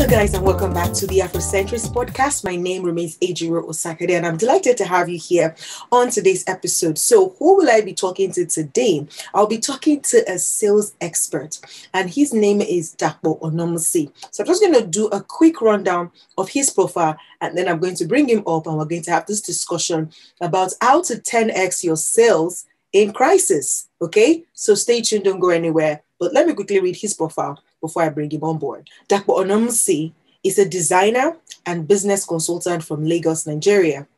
guys, and welcome back to the Afrocentrist podcast. My name remains Ejiro Osakade, and I'm delighted to have you here on today's episode. So who will I be talking to today? I'll be talking to a sales expert, and his name is Dapo Onamusi. So I'm just going to do a quick rundown of his profile, and then I'm going to bring him up, and we're going to have this discussion about how to 10x your sales in crisis. Okay, so stay tuned, don't go anywhere. But let me quickly read his profile before I bring him on board. Dapo Onamusi is a designer and business consultant from Lagos, Nigeria.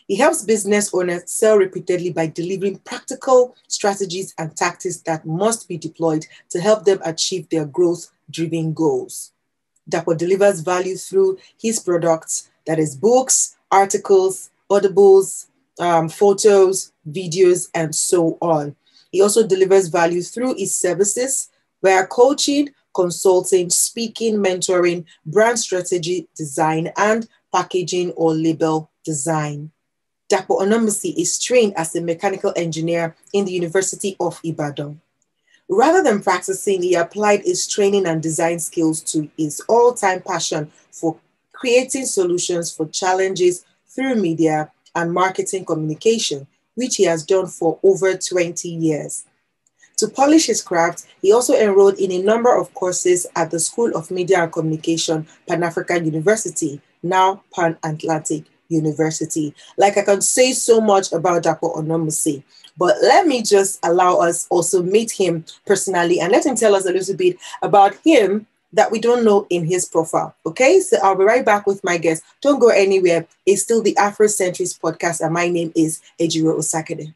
He helps business owners sell repeatedly by delivering practical strategies and tactics that must be deployed to help them achieve their growth-driven goals. Dapo delivers value through his products, that is books, articles, audibles, photos, videos, and so on. He also delivers value through his services via coaching, consulting, speaking, mentoring, brand strategy design, and packaging or label design. Dapo Onamusi is trained as a mechanical engineer in the University of Ibadan. Rather than practicing, he applied his training and design skills to his all-time passion for creating solutions for challenges through media and marketing communication, which he has done for over 20 years. To polish his craft, he also enrolled in a number of courses at the School of Media and Communication, Pan-African University, now Pan-Atlantic University. Like, I can say so much about Dapo Onamusi, but let me just allow us also meet him personally and let him tell us a little bit about him that we don't know in his profile. Okay, so I'll be right back with my guest. Don't go anywhere. It's still the Afrocentrist podcast, and my name is Ejiro Osakade.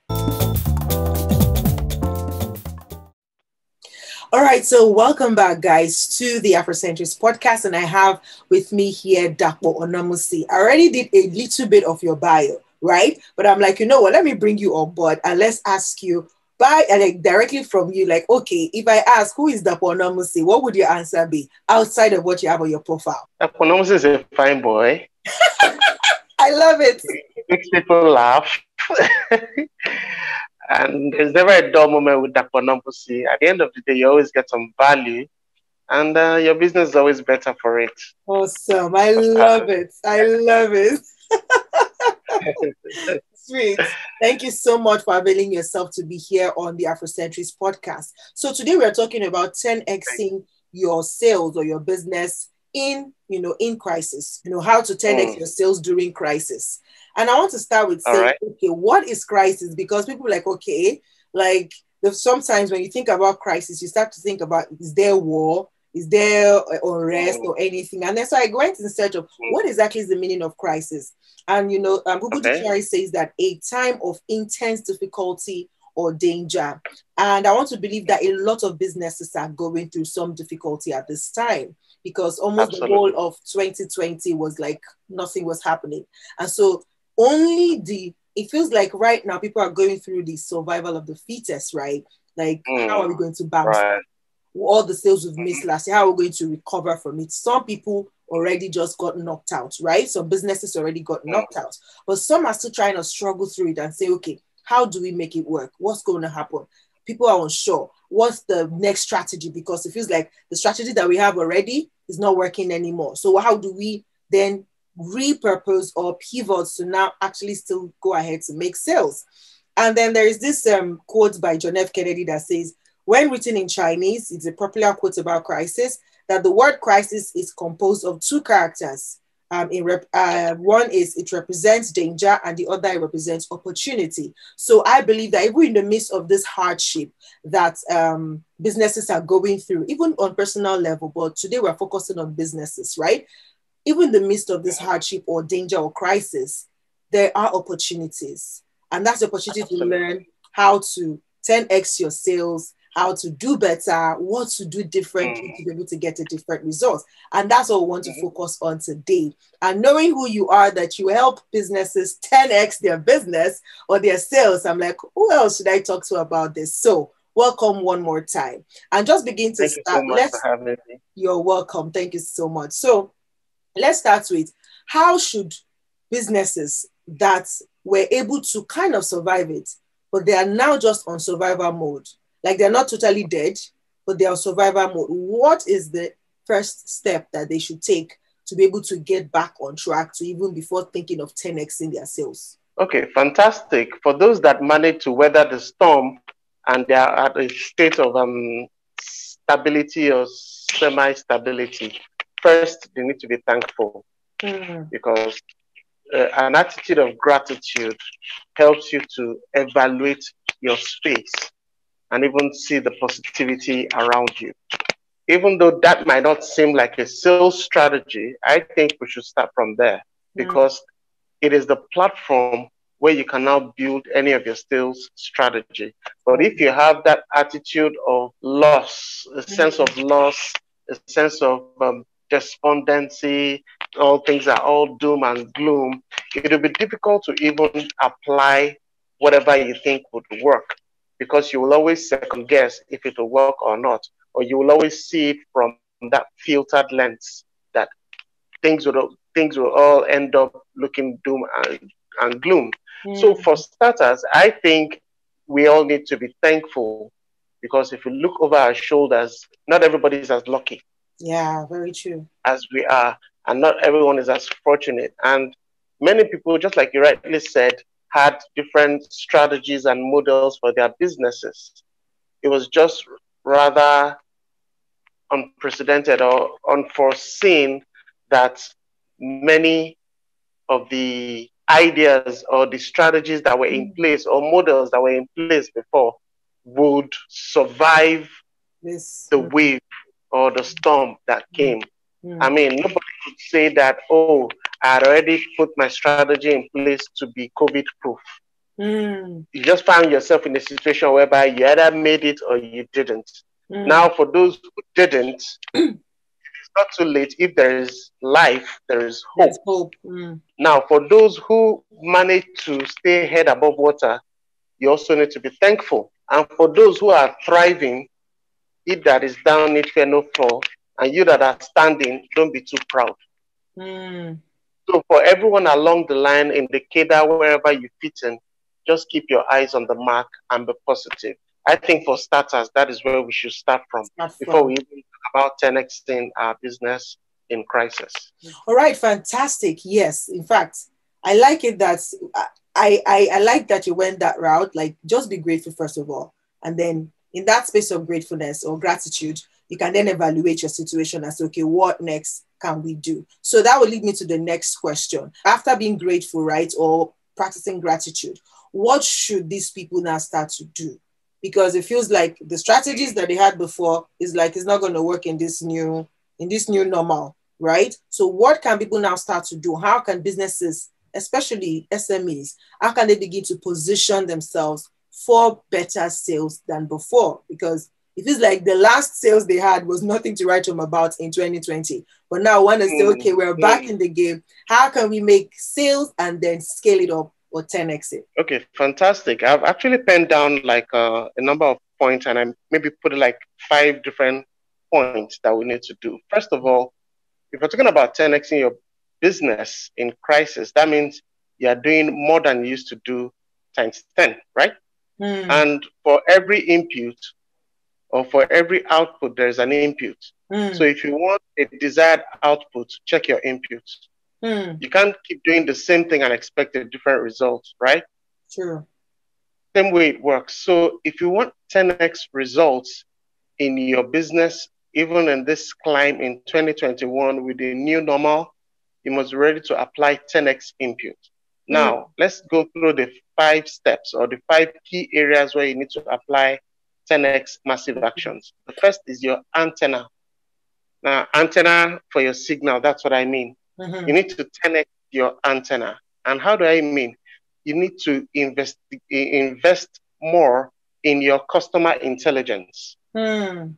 All right, so welcome back, guys, to the Afrocentrist podcast, and I have with me here Dapo Onamusi. I already did a little bit of your bio, right? But I'm like, you know what? Let me bring you on board and let's ask you directly from you. Like, okay, if I ask who is Dapo Onamusi, what would your answer be outside of what you have on your profile? Dapo Onamusi is a fine boy. I love it. It makes people laugh. And there's never a dull moment with Dapo Onamusi. At the end of the day, you always get some value, and your business is always better for it. Awesome. I love it. I love it. Sweet. Thank you so much for availing yourself to be here on the Afrocentrist podcast. So today we're talking about 10xing your sales or your business in crisis, how to 10x your sales during crisis. And I want to start with saying, okay, what is crisis? Because people are like, okay, like sometimes when you think about crisis, you start to think about, is there war? Is there unrest or anything? And then so I went in search of what exactly is the meaning of crisis. And, Google Dictionary says that a time of intense difficulty or danger. And I want to believe that a lot of businesses are going through some difficulty at this time because almost the whole of 2020 was like nothing was happening. And so it feels like right now people are going through the survival of the fittest, right? Like, how are we going to bounce back? All the sales we've missed last year, how are we going to recover from it? Some people already just got knocked out, right? Some businesses already got knocked out, but some are still trying to struggle through it and say, okay, how do we make it work? What's going to happen? People are unsure. What's the next strategy? Because it feels like the strategy that we have already is not working anymore. So how do we then repurpose or pivot to now actually still go ahead to make sales? And then there is this quote by John F. Kennedy that says, when written in Chinese, it's a popular quote about crisis, that the word crisis is composed of two characters. One is it represents danger and the other it represents opportunity. So I believe that even in the midst of this hardship that businesses are going through, even on personal level, but today we're focusing on businesses, right? Even in the midst of this hardship or danger or crisis, there are opportunities. And that's the opportunity to learn how to 10x your sales, how to do better, what to do differently to be able to get a different result. And that's what we want to focus on today. And knowing who you are, that you help businesses 10x their business or their sales. I'm like, who else should I talk to about this? So welcome one more time. And just begin to start. Thank you so much for having me. You're welcome. Thank you so much. So let's start with, how should businesses that were able to kind of survive it, but they are now just on survival mode, like they're not totally dead, but they are on survival mode. What is the first step that they should take to be able to get back on track to even before thinking of 10x in their sales? Okay, fantastic. For those that manage to weather the storm and they are at a state of stability or semi-stability, first they need to be thankful because an attitude of gratitude helps you to evaluate your space and even see the positivity around you. Even though that might not seem like a sales strategy, I think we should start from there because it is the platform where you can now build any of your sales strategy. But if you have that attitude of loss, a sense of loss, a sense of despondency, all things are all doom and gloom, it will be difficult to even apply whatever you think would work because you will always second guess if it will work or not, or you will always see it from that filtered lens that things will all end up looking doom and gloom. So for starters, I think we all need to be thankful because if you look over our shoulders, not everybody is as lucky. Yeah, very true. As we are, and not everyone is as fortunate. And many people, just like you rightly said, had different strategies and models for their businesses. It was just rather unprecedented or unforeseen that many of the ideas or the strategies that were in place or models that were in place before would survive the wave or the storm that came. I mean, nobody could say that, oh, I had already put my strategy in place to be COVID proof. You just found yourself in a situation whereby you either made it or you didn't. Now, for those who didn't, it's not too late. If there is life, there is hope. There's hope. Now, for those who manage to stay head above water, you also need to be thankful. And for those who are thriving, it that is down need fear no fall, and you that are standing, don't be too proud. So for everyone along the line in the cadre, wherever you fit in, just keep your eyes on the mark and be positive. I think for starters, that is where we should start from before we even talk about 10x in our business in crisis. All right, fantastic. Yes, in fact, I like it that I like that you went that route. Like, just be grateful first of all, and then in that space of gratefulness or gratitude, you can then evaluate your situation as, okay, what next can we do? So that will lead me to the next question. After being grateful, right, or practicing gratitude, what should these people now start to do? Because it feels like the strategies that they had before is like, it's not going to work in this new normal, right? So what can people now start to do? How can businesses, especially SMEs, how can they begin to position themselves for better sales than before? Because it feels like the last sales they had was nothing to write home about in 2020. But now one is say, okay, we're back in the game. How can we make sales and then scale it up or 10x it? Okay, fantastic. I've actually penned down like a number of points and I maybe put like 5 different points that we need to do. First of all, if you're talking about 10x in your business in crisis, that means you're doing more than you used to do times 10, right? And for every input or for every output, there's an input. So if you want a desired output, check your inputs. You can't keep doing the same thing and expect a different result, right? Sure. Same way it works. So if you want 10x results in your business, even in this climb in 2021 with the new normal, you must be ready to apply 10x input. Now, let's go through the 5 steps or the 5 key areas where you need to apply 10x massive actions. The first is your antenna. Now, antenna for your signal, that's what I mean. You need to 10x your antenna. And how do I mean? You need to invest more in your customer intelligence. It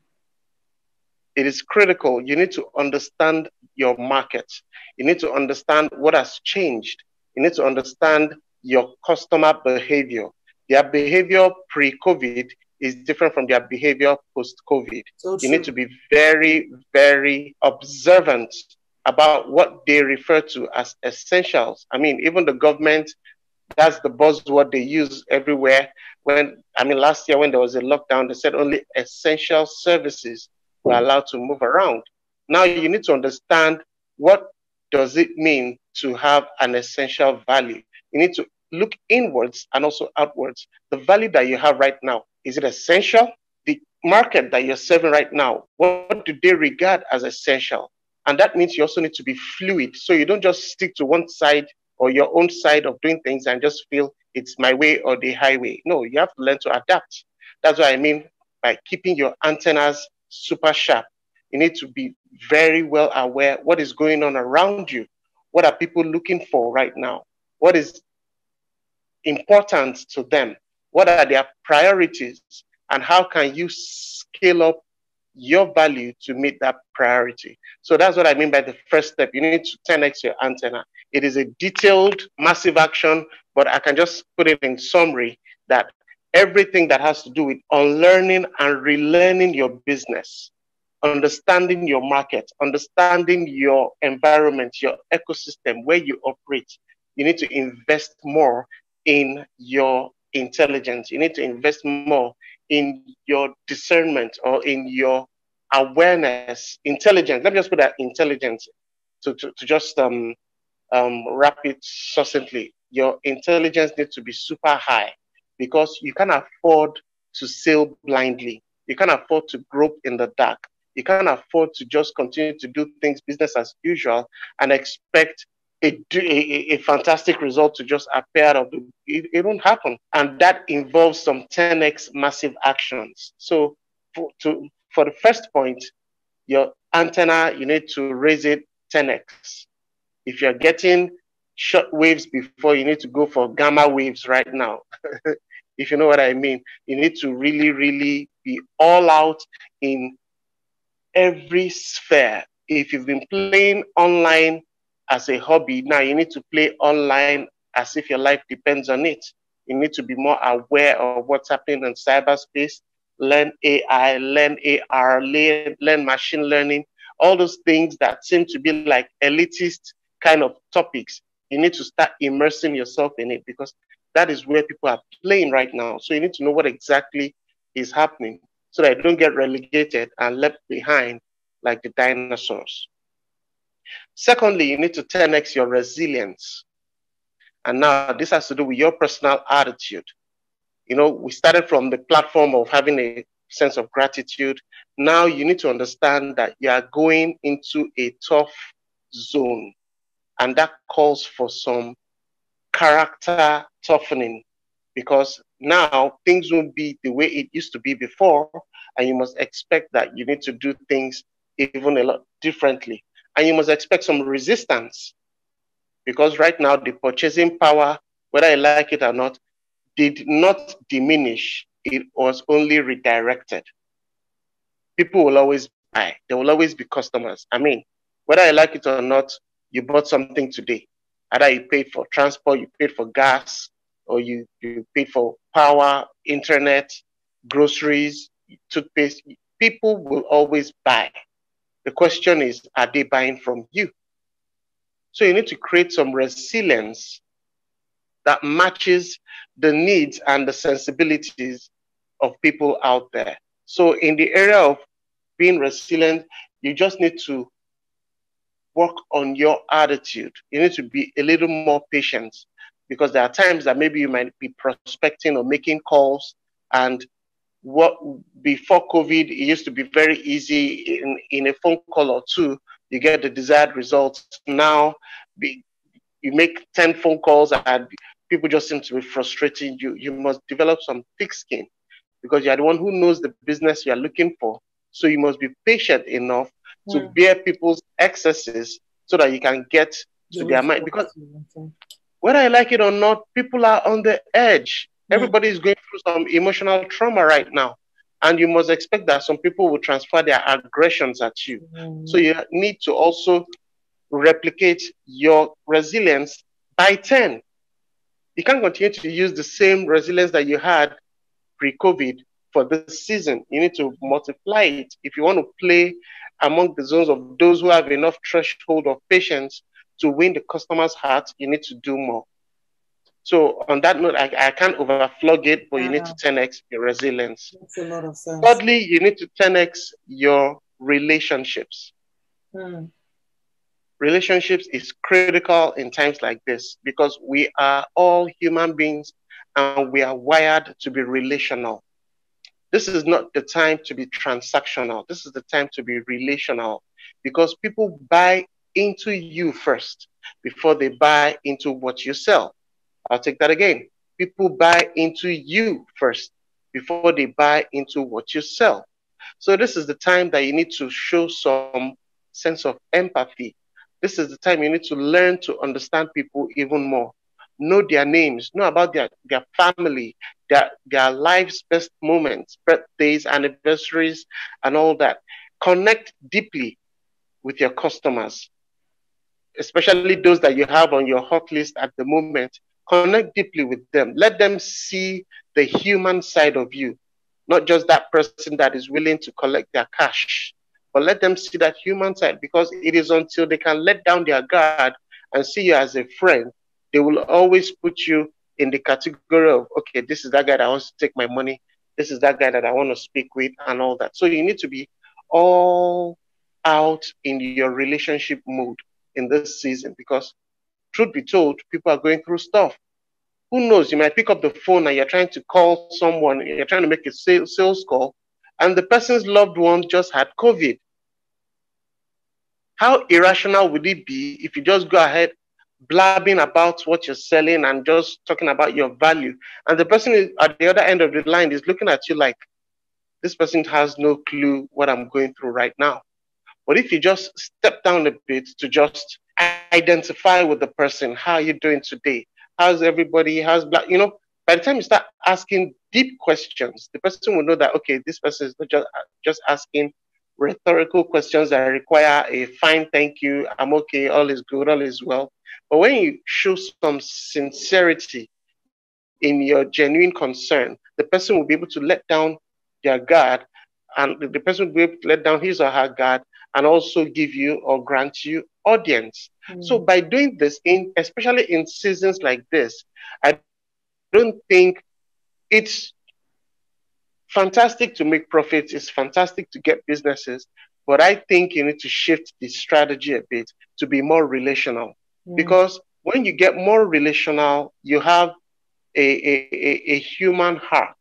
is critical. You need to understand your market. You need to understand what has changed. You need to understand your customer behavior. Their behavior pre-COVID is different from their behavior post-COVID. So you need to be very, very observant about what they refer to as essentials. I mean, even the government, that's the buzzword they use everywhere. Last year when there was a lockdown, they said only essential services were allowed to move around. Now you need to understand, what does it mean to have an essential value? You need to look inwards and also outwards. The value that you have right now, is it essential? The market that you're serving right now, what do they regard as essential? And that means you also need to be fluid. So you don't just stick to one side or your own side of doing things and just feel it's my way or the highway. No, you have to learn to adapt. That's what I mean by keeping your antennas super sharp. You need to be very well aware what is going on around you. What are people looking for right now? What is important to them? What are their priorities? And how can you scale up your value to meet that priority? So that's what I mean by the first step. You need to 10x your antenna. It is a detailed, massive action, but I can just put it in summary that everything that has to do with unlearning and relearning your business, understanding your market, understanding your environment, your ecosystem, where you operate, you need to invest more in your intelligence. You need to invest more in your discernment or in your awareness, intelligence. Let me just put that intelligence to just wrap it succinctly. Your intelligence needs to be super high because you can't afford to sail blindly. You can't afford to grope in the dark. You can't afford to just continue to do things business as usual and expect a fantastic result to just appear out of it won't happen. And that involves some 10x massive actions. So for the first point, your antenna, you need to raise it 10x. If you're getting short waves before, you need to go for gamma waves right now. If you know what I mean, you need to really, really be all out in every sphere. If you've been playing online as a hobby, now you need to play online as if your life depends on it. You need to be more aware of what's happening in cyberspace, learn AI, learn AR, learn machine learning, all those things that seem to be like elitist kind of topics. You need to start immersing yourself in it because that is where people are playing right now. So you need to know what exactly is happening so that you don't get relegated and left behind like the dinosaurs. Secondly, you need to 10x your resilience. And now this has to do with your personal attitude. You know, we started from the platform of having a sense of gratitude. Now you need to understand that you are going into a tough zone, and that calls for some character toughening because now things won't be the way it used to be before, and you must expect that you need to do things even a lot differently. And you must expect some resistance because right now the purchasing power, whether I like it or not, did not diminish. It was only redirected. People will always buy. There will always be customers. I mean, whether I like it or not, you bought something today. Either you paid for transport, you paid for gas, or you paid for power, internet, groceries, toothpaste. People will always buy. The question is, are they buying from you? So you need to create some resilience that matches the needs and the sensibilities of people out there. So in the area of being resilient, you just need to work on your attitude. You need to be a little more patient because there are times that maybe you might be prospecting or making calls, and what before COVID, it used to be very easy in a phone call or two, you get the desired results. Now you make 10 phone calls and people just seem to be frustrating you. You must develop some thick skin because you're the one who knows the business you're looking for. So you must be patient enough to bear people's excesses so that you can get to their mind. Because whether I like it or not, people are on the edge. Everybody is going through some emotional trauma right now. And you must expect that some people will transfer their aggressions at you. So you need to also replicate your resilience by 10. You can't continue to use the same resilience that you had pre-COVID for this season. You need to multiply it. If you want to play among the zones of those who have enough threshold of patience to win the customer's heart, you need to do more. So on that note, I can't overflog it, but you need to 10x your resilience. Makes a lot of sense. Thirdly, you need to 10x your relationships. Mm. Relationships is critical in times like this because we are all human beings and we are wired to be relational. This is not the time to be transactional. This is the time to be relational because people buy into you first before they buy into what you sell. I'll take that again. People buy into you first before they buy into what you sell. So this is the time that you need to show some sense of empathy. This is the time you need to learn to understand people even more. Know their names, know about their family, their life's best moments, birthdays, anniversaries, and all that. Connect deeply with your customers, especially those that you have on your hot list at the moment. Connect deeply with them. Let them see the human side of you, not just that person that is willing to collect their cash, but let them see that human side because it is until they can let down their guard and see you as a friend, they will always put you in the category of, okay, this is that guy that wants to take my money. This is that guy that I want to speak with and all that. So you need to be all out in your relationship mode in this season because truth be told, people are going through stuff. Who knows? You might pick up the phone and you're trying to call someone, you're trying to make a sales call, and the person's loved one just had COVID. How irrational would it be if you just go ahead blabbing about what you're selling and just talking about your value, and the person is, at the other end of the line is looking at you like this person has no clue what I'm going through right now. But if you just step down a bit to just identify with the person, how are you doing today? How's everybody? How's black? By the time you start asking deep questions, the person will know that okay, this person is not just asking rhetorical questions that require a fine thank you, I'm okay, all is good, all is well. But when you show some sincerity in your genuine concern, the person will be able to let down their guard, and the person will be able to let down his or her guard and also give you or grant you audience. So Mm. by doing this, in especially in seasons like this, I don't think it's fantastic to make profits, it's fantastic to get businesses, but I think you need to shift the strategy a bit to be more relational. Mm. Because when you get more relational, you have a human heart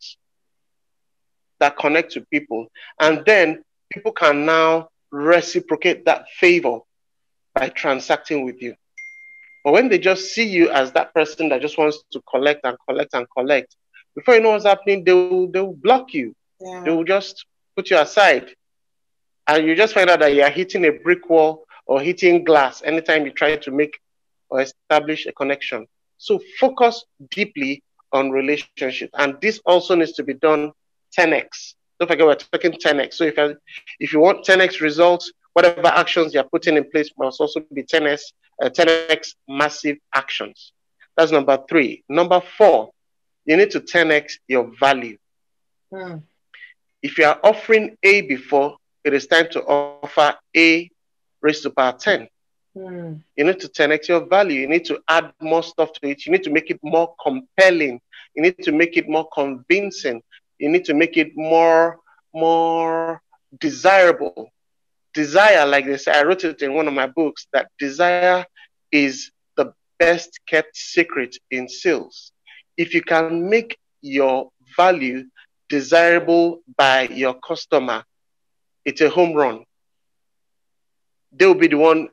that connect to people. And then people can now reciprocate that favor by transacting with you. But when they just see you as that person that just wants to collect and collect and collect, before you know what's happening, they will block you. They Yeah. will just put you aside. And you just find out that you're hitting a brick wall or hitting glass anytime you try to make or establish a connection. So focus deeply on relationships. And this also needs to be done 10x. Don't forget we're talking 10x. So if you want 10x results, whatever actions you're putting in place must also be 10x massive actions. That's number three. Number four, you need to 10x your value. Mm. If you are offering A before, it is time to offer A raised to power 10. Mm. You need to 10x your value. You need to add more stuff to it. You need to make it more compelling. You need to make it more convincing. You need to make it more desirable. Desire, like they say, I wrote it in one of my books that desire is the best kept secret in sales. If you can make your value desirable by your customer, it's a home run. They'll be the one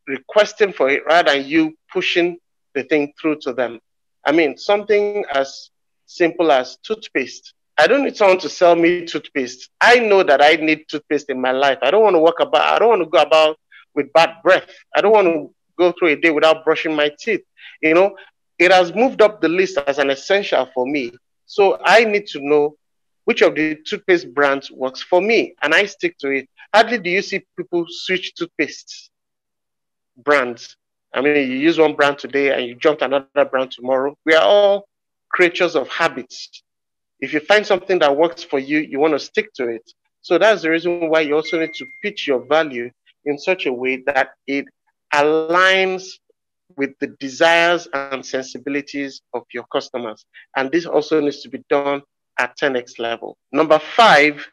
requesting for it rather than you pushing the thing through to them. I mean, something as simple as toothpaste. I don't need someone to sell me toothpaste. I know that I need toothpaste in my life. I don't want to go about with bad breath. I don't want to go through a day without brushing my teeth. You know, it has moved up the list as an essential for me. So I need to know which of the toothpaste brands works for me and I stick to it. Hardly do you see people switch toothpaste brands. I mean, you use one brand today and you jump to another brand tomorrow. We are all creatures of habits. If you find something that works for you, you want to stick to it. So that's the reason why you also need to pitch your value in such a way that it aligns with the desires and sensibilities of your customers. And this also needs to be done at 10x level. Number five,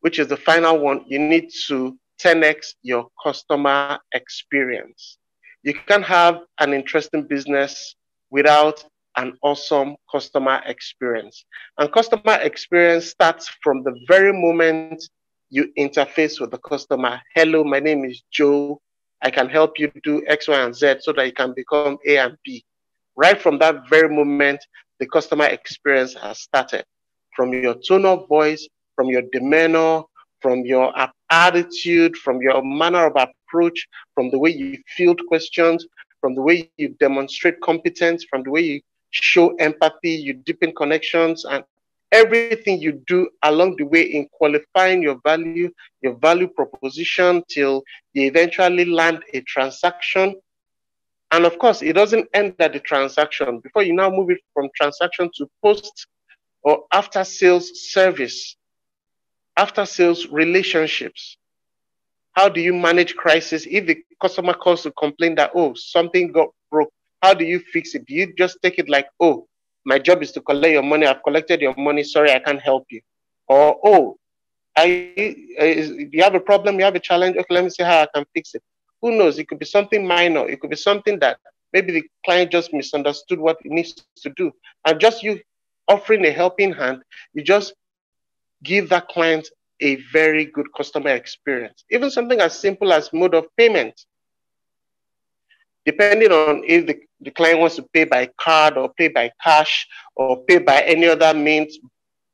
which is the final one, you need to 10x your customer experience. You can't have an interesting business without an awesome customer experience. And customer experience starts from the very moment you interface with the customer. Hello, my name is Joe. I can help you do X, Y, and Z so that you can become A and B. Right from that very moment, the customer experience has started. From your tone of voice, from your demeanor, from your attitude, from your manner of approach, from the way you field questions, from the way you demonstrate competence, from the way you show empathy, you deepen connections, and everything you do along the way in qualifying your value proposition till you eventually land a transaction. And of course, it doesn't end at the transaction. Before you now move it from transaction to post or after sales service, after sales relationships. How do you manage crisis? If the customer calls to complain that, oh, something got broke, how do you fix it? Do you just take it like, oh, my job is to collect your money. I've collected your money. Sorry, I can't help you. Or, oh, you have a problem, you have a challenge. Okay, let me see how I can fix it. Who knows? It could be something minor. It could be something that maybe the client just misunderstood what it needs to do. And just you offering a helping hand, you just give that client a very good customer experience. Even something as simple as mode of payment. Depending on if the client wants to pay by card or pay by cash or pay by any other means,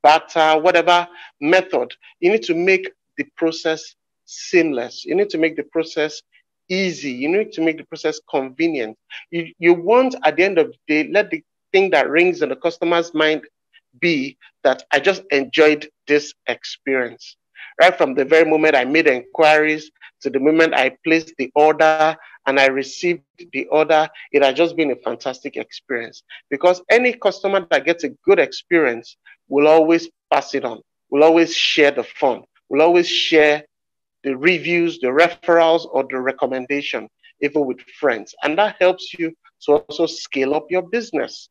barter, whatever method, you need to make the process seamless. You need to make the process easy. You need to make the process convenient. You want, at the end of the day, let the thing that rings in the customer's mind be that I just enjoyed this experience. Right from the very moment I made inquiries to the moment I placed the order and I received the order, it has just been a fantastic experience. Because any customer that gets a good experience will always pass it on, will always share the fun, will always share the reviews, the referrals, or the recommendation, even with friends. And that helps you to also scale up your business.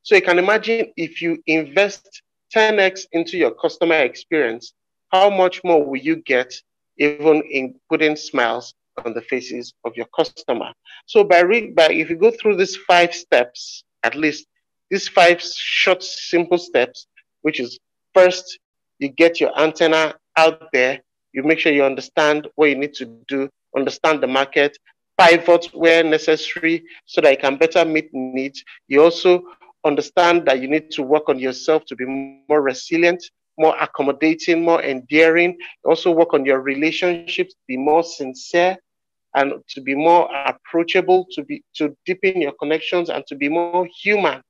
So you can imagine if you invest 10x into your customer experience, how much more will you get even in putting smiles on the faces of your customer? So if you go through these 5 steps, at least these 5 short, simple steps, which is first, you get your antenna out there, you make sure you understand what you need to do, understand the market, pivot where necessary so that you can better meet needs. You also understand that you need to work on yourself to be more resilient, more accommodating, more endearing. Also work on your relationships, be more sincere and to be more approachable, to deepen your connections and to be more human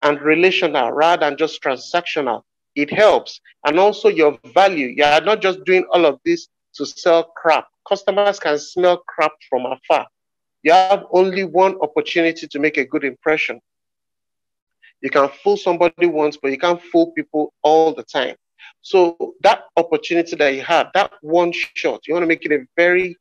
and relational rather than just transactional. It helps. And also your value. You are not just doing all of this to sell crap. Customers can smell crap from afar. You have only one opportunity to make a good impression. You can fool somebody once, but you can't fool people all the time. So that opportunity that you have, that one shot, you want to make it a very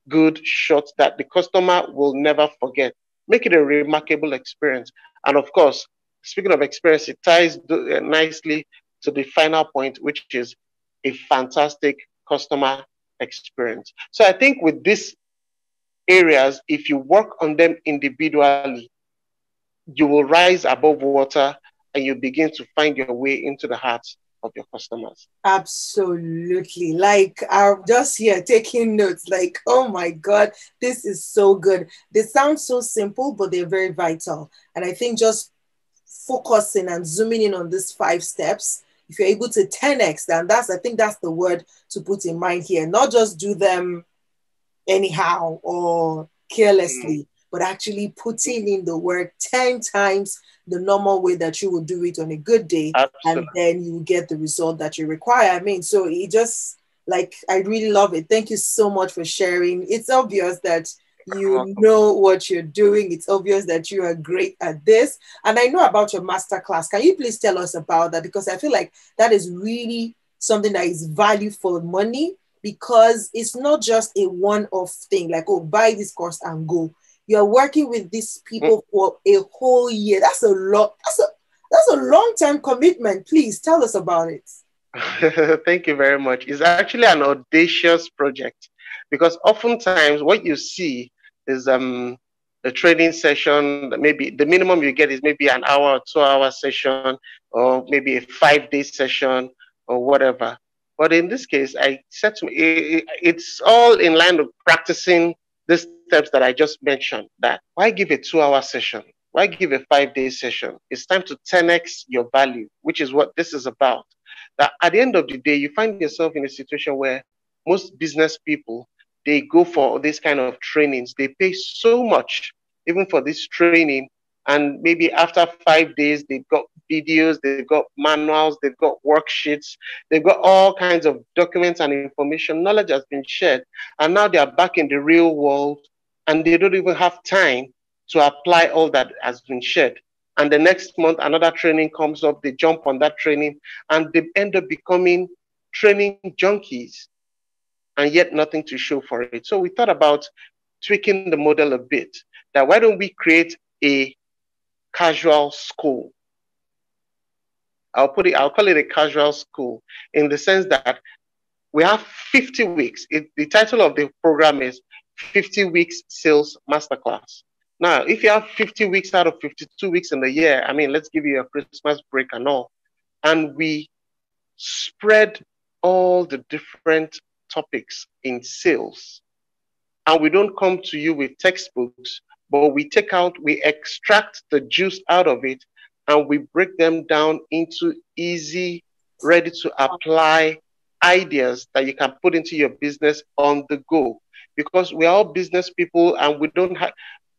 good shot that the customer will never forget. Make it a remarkable experience. And of course, speaking of experience, it ties nicely to the final point, which is a fantastic customer experience. So I think with these areas, if you work on them individually, you will rise above water and you begin to find your way into the hearts of your customers. Absolutely. Like, I'm just here taking notes. Like, oh my God, this is so good. They sound so simple, but they're very vital. And I think just focusing and zooming in on these 5 steps, if you're able to 10x, then I think that's the word to put in mind here. Not just do them anyhow or carelessly, but actually putting in the work 10 times the normal way that you would do it on a good day. Absolutely. And then you get the result that you require. I mean, so it just, like, I really love it. Thank you so much for sharing. It's obvious that you know what you're doing. It's obvious that you are great at this. And I know about your masterclass. Can you please tell us about that? Because I feel like that is really something that is value for money, because it's not just a one-off thing, like, oh, buy this course and go. You're working with these people for a whole year. That's a lot. That's a long-term commitment. Please tell us about it. Thank you very much. It's actually an audacious project. Because oftentimes what you see is a training session, maybe the minimum you get is maybe an hour or 2 hour session, or maybe a 5 day session or whatever. But in this case, I said to me, it's all in line with practicing the steps that I just mentioned. That why give a 2 hour session? Why give a 5 day session? It's time to 10x your value, which is what this is about. That at the end of the day, you find yourself in a situation where most business people, they go for this kind of trainings. They pay so much even for this training. And maybe after 5 days, they've got videos, they've got manuals, they've got worksheets, they've got all kinds of documents and information. Knowledge has been shared. And now they are back in the real world and they don't even have time to apply all that has been shared. And the next month, another training comes up, they jump on that training and they end up becoming training junkies and yet nothing to show for it. So we thought about tweaking the model a bit, that why don't we create a casual school? I'll call it a casual school in the sense that we have 50 weeks. The title of the program is 50 Weeks Sales Masterclass. Now, if you have 50 weeks out of 52 weeks in the year, I mean, let's give you a Christmas break and all, and we spread all the different topics in sales. And we don't come to you with textbooks, but we extract the juice out of it and we break them down into easy, ready to apply ideas that you can put into your business on the go. Because we are all business people and we don't have,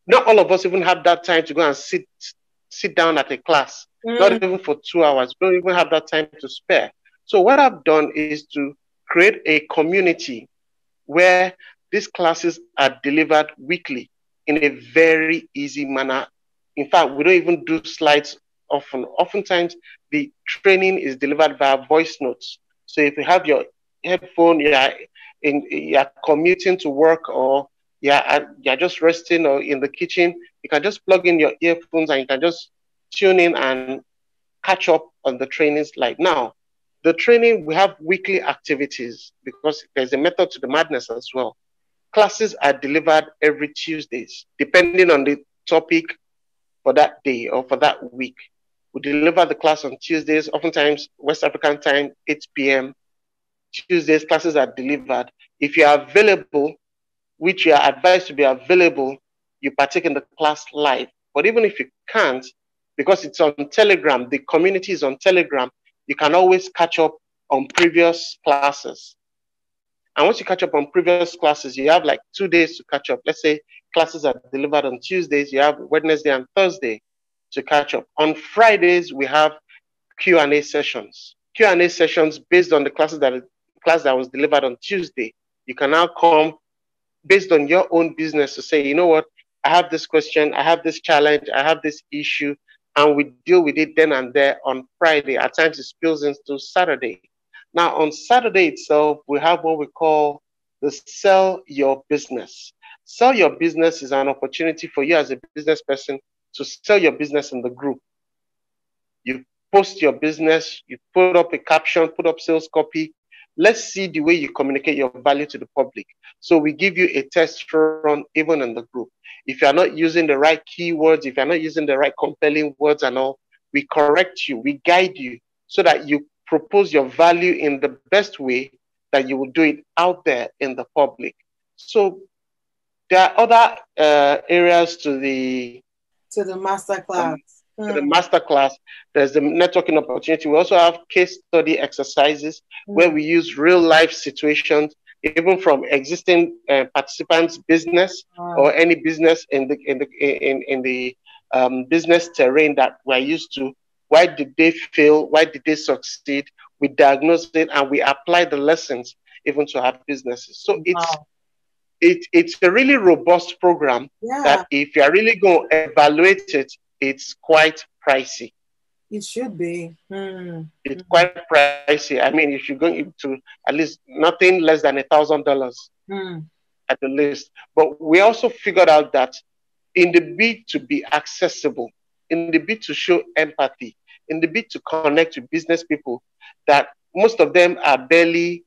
not all of us even have that time to go and sit down at a class, not even for 2 hours. We don't even have that time to spare. So what I've done is to create a community where these classes are delivered weekly in a very easy manner. In fact, we don't even do slides often. Oftentimes, the training is delivered via voice notes. So if you have your headphone, you're commuting to work, or you're just resting or in the kitchen, you can just plug in your earphones and you can just tune in and catch up on the trainings. Like now, the training, we have weekly activities because there's a method to the madness as well. Classes are delivered every Tuesdays, depending on the topic for that day or for that week. We deliver the class on Tuesdays, oftentimes West African time, 8 p.m. Tuesdays, classes are delivered. If you are available, which you are advised to be available, you partake in the class live. But even if you can't, because it's on Telegram, the community is on Telegram, you can always catch up on previous classes. And once you catch up on previous classes, you have like 2 days to catch up. Let's say classes are delivered on Tuesdays, you have Wednesday and Thursday to catch up. On Fridays, we have Q&A sessions. Q&A sessions based on the class that was delivered on Tuesday. You can now come based on your own business to say, you know what, I have this question, I have this challenge, I have this issue, and we deal with it then and there on Friday. At times it spills into Saturday. Now, on Saturday itself, we have what we call the Sell Your Business. Sell Your Business is an opportunity for you as a business person to sell your business in the group. You post your business, you put up a caption, put up sales copy. Let's see the way you communicate your value to the public. So we give you a test run even in the group. If you're not using the right keywords, if you're not using the right compelling words and all, we correct you, we guide you so that you propose your value in the best way that you will do it out there in the public. So there are other areas to the masterclass. To the masterclass. There's the networking opportunity. We also have case study exercises where we use real life situations, even from existing participants' business or any business in the business terrain that we're used to. Why did they fail? Why did they succeed? We diagnose it and we apply the lessons even to our businesses. So it's a really robust program that if you're really going to evaluate it, it's quite pricey. It should be. It's quite pricey. I mean, if you're going to at least nothing less than $1,000 at the least. But we also figured out that in the bid to be accessible, in the bid to show empathy, in the bid to connect with business people, that most of them are barely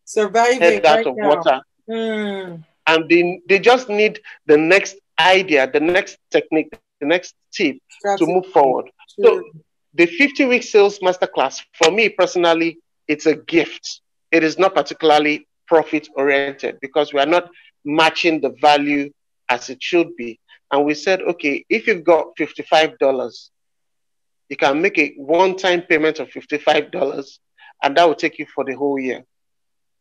surviving head out of water. Mm. And they just need the next idea, the next technique, the next tip to move Strategy. forward. So True. the 50-week sales masterclass, for me personally, it's a gift. It is not particularly profit oriented because we are not matching the value as it should be. And we said, okay, if you've got $55, you can make a one-time payment of $55, and that will take you for the whole year.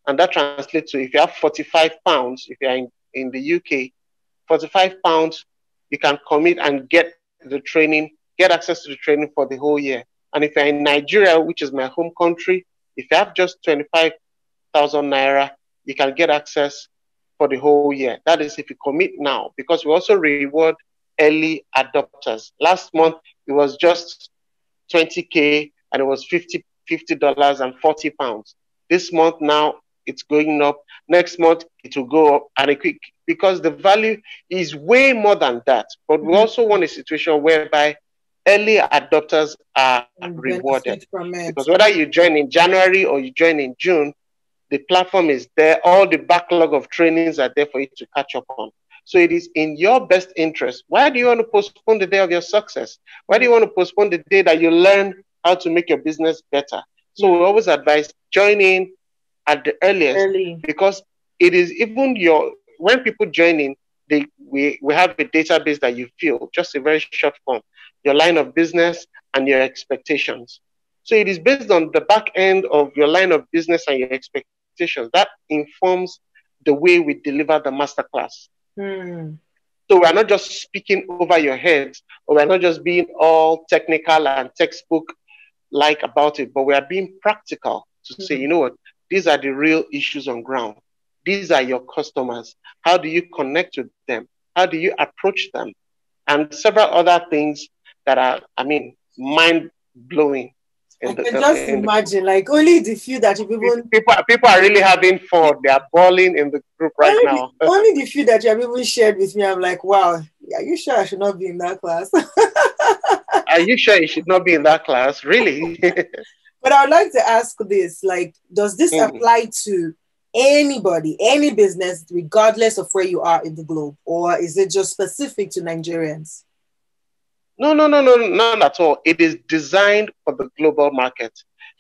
And that translates to, if you have £45, if you're in the UK, £45, you can commit and get the training, get access to the training for the whole year. And if you're in Nigeria, which is my home country, if you have just 25,000 naira, you can get access for the whole year. That is if you commit now, because we also reward early adopters. Last month, it was just 20K and it was $50 and £40. This month now it's going up. Next month it will go up and because the value is way more than that. But we also want a situation whereby early adopters are And rewarded. benefit from it. Because whether you join in January or you join in June, the platform is there. All the backlog of trainings are there for you to catch up on. So it is in your best interest. Why do you want to postpone the day of your success? Why do you want to postpone the day that you learn how to make your business better? So we always advise join in at the earliest, Early. because it is even when people join in, we have a database that you fill, just a very short form, your line of business and your expectations. So it is based on the back end of your line of business and your expectations that informs the way we deliver the masterclass. Hmm. So we're not just speaking over your heads, or we're not just being all technical and textbook like about it, but we are being practical to say, you know what, these are the real issues on ground. These are your customers. How do you connect with them? How do you approach them? And several other things that are, mind blowing. I can just imagine, like only the few that you've even People are really having fun. They are balling in the group right now. only the few that you have even shared with me. I'm like, wow, are you sure I should not be in that class? Are you sure you should not be in that class? Really? But I would like to ask this: like, does this apply to anybody, any business, regardless of where you are in the globe, or is it just specific to Nigerians? No, not at all. It is designed for the global market.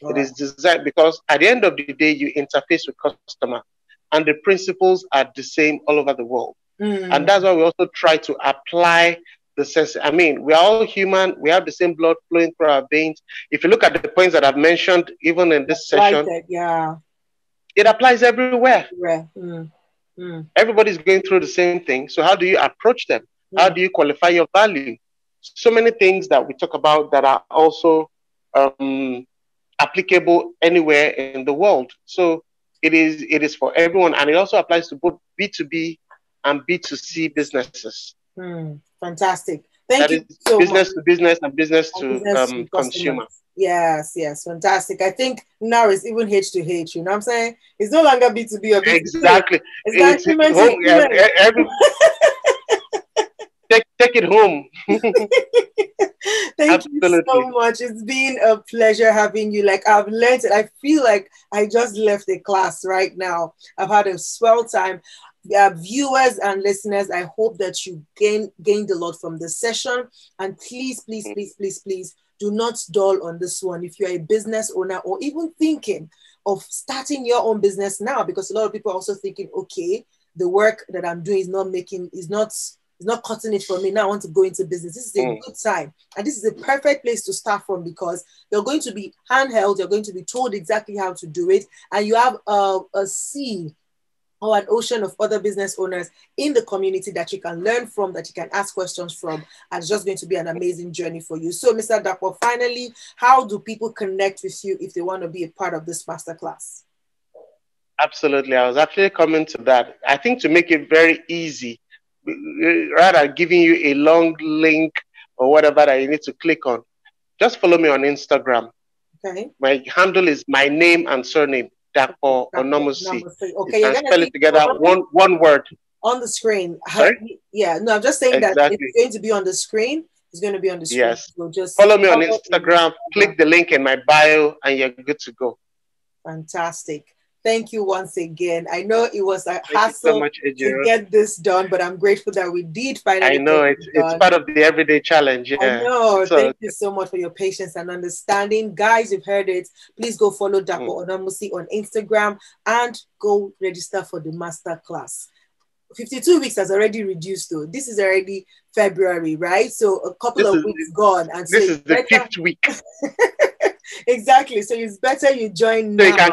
All It right. is designed because at the end of the day, you interface with customer, and the principles are the same all over the world. And that's why we also try to apply the sense. We are all human. We have the same blood flowing through our veins. If you look at the points that I've mentioned, even in this session, Yeah, it applies everywhere. yeah. Everybody's going through the same thing. So how do you approach them? How do you qualify your value? So many things that we talk about that are also applicable anywhere in the world. So it is for everyone, and it also applies to both B2B and B2C businesses. Fantastic. Thank That you is so much. business to business and business to Business to consumer. customers. Yes, fantastic. I think now it's even H to H, you know what I'm saying? It's no longer B2B or B2C. Exactly. It's It's like human to home. human. Take it home. Thank you Absolutely. so much. It's been a pleasure having you. Like, I've learned it. I feel like I just left a class right now. I've had a swell time. Viewers and listeners, I hope that you gained a lot from this session. And please, do not dull on this one. If you're a business owner or even thinking of starting your own business now, because a lot of people are also thinking, okay, the work that I'm doing is not cutting it for me. Now I want to go into business. This is a good time. And this is a perfect place to start from, because you're going to be handheld. You're going to be told exactly how to do it. And you have a sea or an ocean of other business owners in the community that you can learn from, that you can ask questions from. And it's just going to be an amazing journey for you. So, Mr. Dapo, finally, how do people connect with you if they want to be a part of this masterclass? Absolutely. I was actually coming to that. I think to make it very easy, rather giving you a long link or whatever that you need to click on, just follow me on Instagram. Okay. My handle is my name and surname, Dapo Onamusi. Okay, you're going to spell it together, one word. On the screen. Sorry? Yeah, no, I'm just saying exactly. that it's going to be on the screen. It's going to be on the screen. Yes. So just follow me on Instagram, click the link in my bio, and you're good to go. Fantastic. Thank you once again. I know it was a Thank you so hassle much, to Ejiro. get this done, but I'm grateful that we did I finally know get it's it it's done. part of the everyday challenge. I Yeah. know. So Thank you so much for your patience and understanding. Guys, you've heard it. Please go follow mm, Dapo Onamusi on Instagram and go register for the master class. 52 weeks has already reduced though. This is already February, right? So a couple this of is weeks gone. And so this it's is the better. fifth week. Exactly. So it's better you join So you now. can,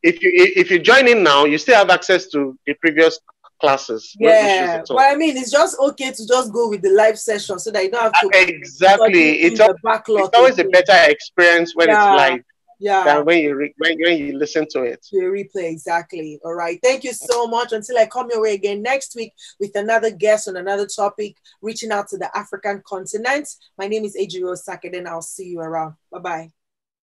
if you join in now, you still have access to the previous classes. No issues Yeah. at But all. I mean, it's just okay to just go with the live session so that you don't have to study Exactly. in the It's backlog always a again. better experience when it's Yeah. live Yeah. than when when you listen to it. The replay, exactly. All right. Thank you so much. Until I come your way again next week with another guest on another topic, reaching out to the African continent. My name is Ejiro Saked, and I'll see you around. Bye bye.